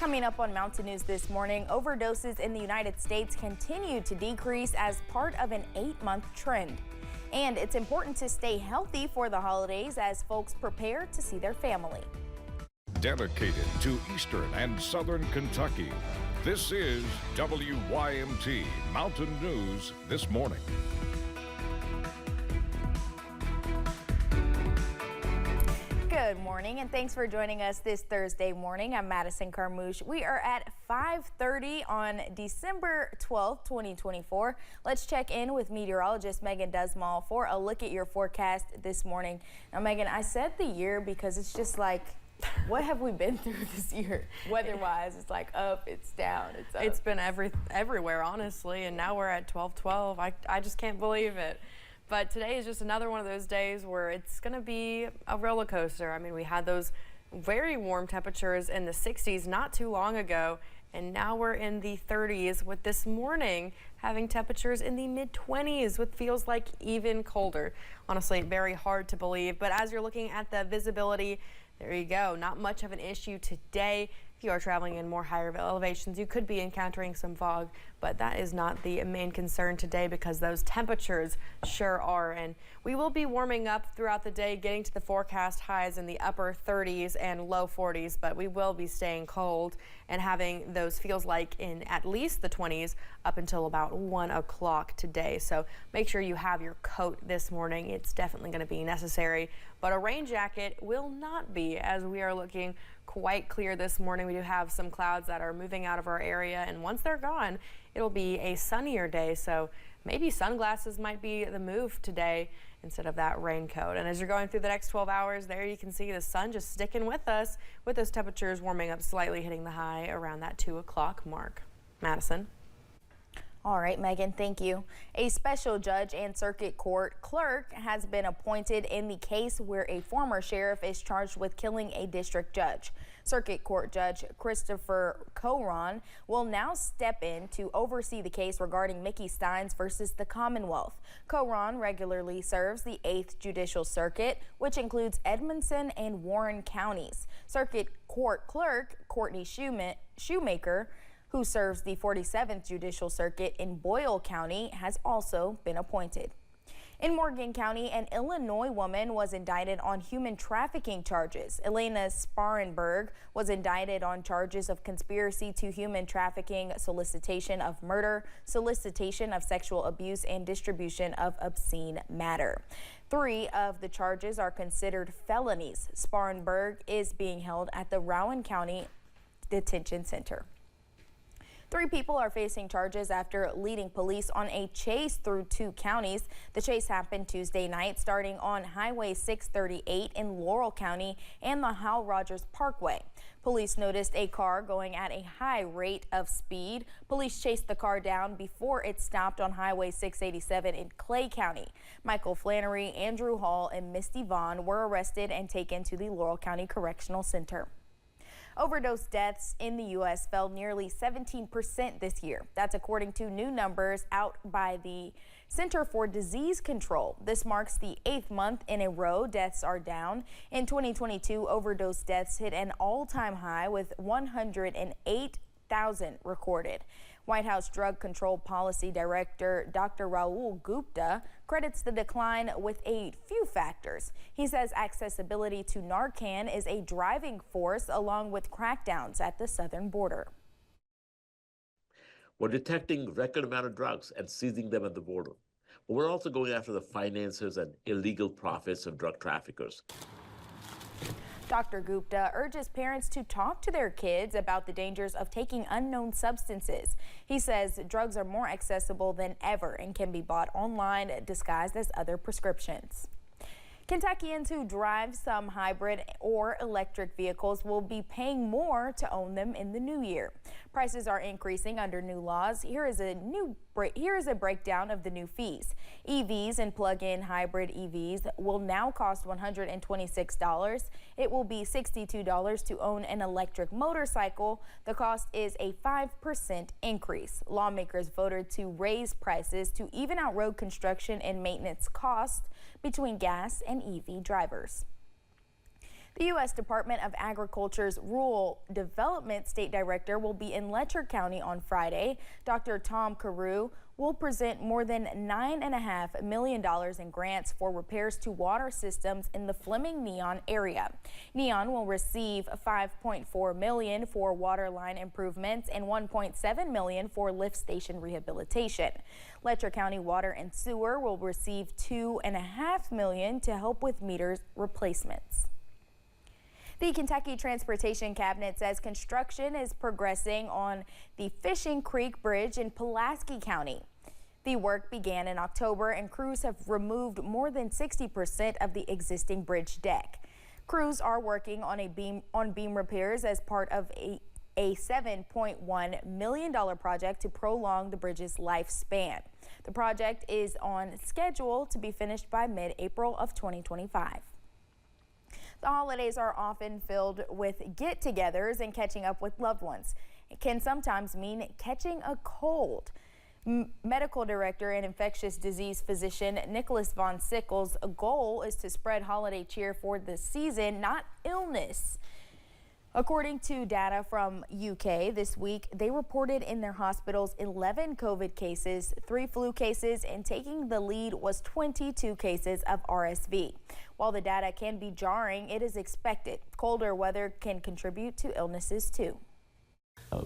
Coming up on Mountain News this morning, overdoses in the United States continue to decrease as part of an 8-month trend. And it's important to stay healthy for the holidays as folks prepare to see their family. Dedicated to Eastern and Southern Kentucky, this is WYMT Mountain News this morning. Good morning and thanks for joining us this Thursday morning. I'm Madison Carmouche. We are at 5:30 on December 12th, 2024. Let's check in with meteorologist Megan Dusmall for a look at your forecast this morning. Now, Megan, I said the year because it's just like, what have we been through this year? Weather-wise, it's like up, it's down, it's up. It's been everywhere, honestly, and now we're at 12-12. I just can't believe it. But today is just another one of those days where it's going to be a roller coaster. I mean, we had those very warm temperatures in the 60s not too long ago, and now we're in the 30s with this morning having temperatures in the mid-20s, which feels like even colder. Honestly, very hard to believe. But as you're looking at the visibility, there you go. Not much of an issue today. If you are traveling in more higher elevations, you could be encountering some fog, but that is not the main concern today because those temperatures sure are. And we will be warming up throughout the day, getting to the forecast highs in the upper 30s and low 40s, but we will be staying cold and having those feels like in at least the 20s up until about 1 o'clock today. So make sure you have your coat this morning. It's definitely going to be necessary, but a rain jacket will not be, as we are looking quite clear this morning. We do have some clouds that are moving out of our area, and once they're gone, it'll be a sunnier day. So maybe sunglasses might be the move today instead of that raincoat. And as you're going through the next 12 hours, there you can see the sun just sticking with us, with those temperatures warming up slightly, hitting the high around that 2 o'clock mark. Madison. All right, Megan, thank you. A special judge and circuit court clerk has been appointed in the case where a former sheriff is charged with killing a district judge. Circuit Court Judge Christopher Coron will now step in to oversee the case regarding Mickey Steins versus the Commonwealth. Coron regularly serves the 8th Judicial Circuit, which includes Edmonson and Warren counties. Circuit Court Clerk Courtney Shoemaker, who serves the 47th Judicial Circuit in Boyle County, has also been appointed. In Morgan County, an Illinois woman was indicted on human trafficking charges. Elena Sparenberg was indicted on charges of conspiracy to human trafficking, solicitation of murder, solicitation of sexual abuse, and distribution of obscene matter. 3 of the charges are considered felonies. Sparenberg is being held at the Rowan County Detention Center. 3 people are facing charges after leading police on a chase through 2 counties. The chase happened Tuesday night, starting on Highway 638 in Laurel County and the Hal Rogers Parkway. Police noticed a car going at a high rate of speed. Police chased the car down before it stopped on Highway 687 in Clay County. Michael Flannery, Andrew Hall, and Misty Vaughn were arrested and taken to the Laurel County Correctional Center. Overdose deaths in the U.S. fell nearly 17% this year. That's according to new numbers out by the Center for Disease Control. This marks the 8th month in a row deaths are down. In 2022, overdose deaths hit an all-time high with 108,000 recorded. White House Drug Control Policy Director Dr. Rahul Gupta credits the decline with a few factors. He says accessibility to Narcan is a driving force along with crackdowns at the southern border. We're detecting record amount of drugs and seizing them at the border. But we're also going after the finances and illegal profits of drug traffickers. Dr. Gupta urges parents to talk to their kids about the dangers of taking unknown substances. He says drugs are more accessible than ever and can be bought online disguised as other prescriptions. Kentuckians who drive some hybrid or electric vehicles will be paying more to own them in the new year. Prices are increasing under new laws. Here is a breakdown of the new fees. EVs and plug-in hybrid EVs will now cost $126. It will be $62 to own an electric motorcycle. The cost is a 5% increase. Lawmakers voted to raise prices to even out road construction and maintenance costs between gas and EV drivers. The U.S. Department of Agriculture's Rural Development State Director will be in Letcher County on Friday. Dr. Tom Carew will present more than $9.5 million in grants for repairs to water systems in the Fleming-Neon area. Neon will receive $5.4 million for water line improvements and $1.7 million for lift station rehabilitation. Letcher County Water and Sewer will receive $2.5 million to help with meters replacements. The Kentucky Transportation Cabinet says construction is progressing on the Fishing Creek Bridge in Pulaski County. The work began in October and crews have removed more than 60% of the existing bridge deck. Crews are working on beam repairs as part of a $7.1 million project to prolong the bridge's lifespan. The project is on schedule to be finished by mid-April of 2025. The holidays are often filled with get-togethers and catching up with loved ones. It can sometimes mean catching a cold. Medical Director and infectious disease physician Nicholas Von Sickles' goal is to spread holiday cheer for the season, not illness. According to data from UK this week, they reported in their hospitals 11 COVID cases, 3 flu cases, and taking the lead was 22 cases of RSV. While the data can be jarring, it is expected colder weather can contribute to illnesses too.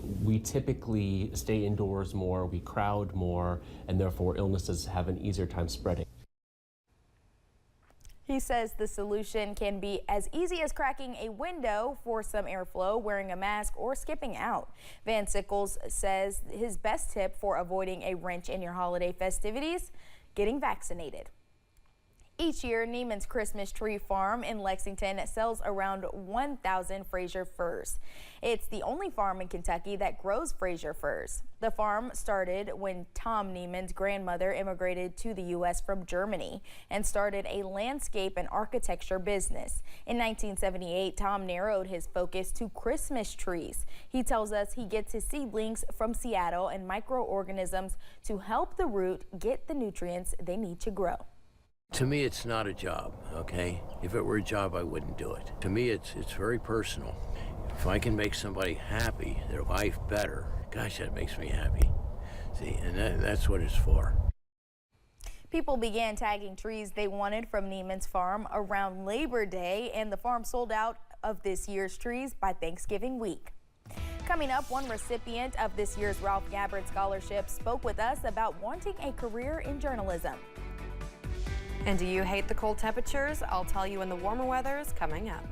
We typically stay indoors more, we crowd more, and therefore illnesses have an easier time spreading. He says the solution can be as easy as cracking a window for some airflow, wearing a mask, or skipping out. Van Sickles says his best tip for avoiding a wrench in your holiday festivities: getting vaccinated. Each year, Neiman's Christmas Tree Farm in Lexington sells around 1,000 Fraser firs. It's the only farm in Kentucky that grows Fraser firs. The farm started when Tom Neiman's grandmother immigrated to the U.S. from Germany and started a landscape and architecture business. In 1978, Tom narrowed his focus to Christmas trees. He tells us he gets his seedlings from Seattle and microorganisms to help the root get the nutrients they need to grow. To me, it's not a job, okay? If it were a job, I wouldn't do it. To me, it's very personal. If I can make somebody happy, their life better, gosh, that makes me happy. See, and that's what it's for. People began tagging trees they wanted from Neiman's farm around Labor Day, and the farm sold out of this year's trees by Thanksgiving week. Coming up, one recipient of this year's Ralph Gabbard Scholarship spoke with us about wanting a career in journalism. And do you hate the cold temperatures? I'll tell you when the warmer weather is coming up.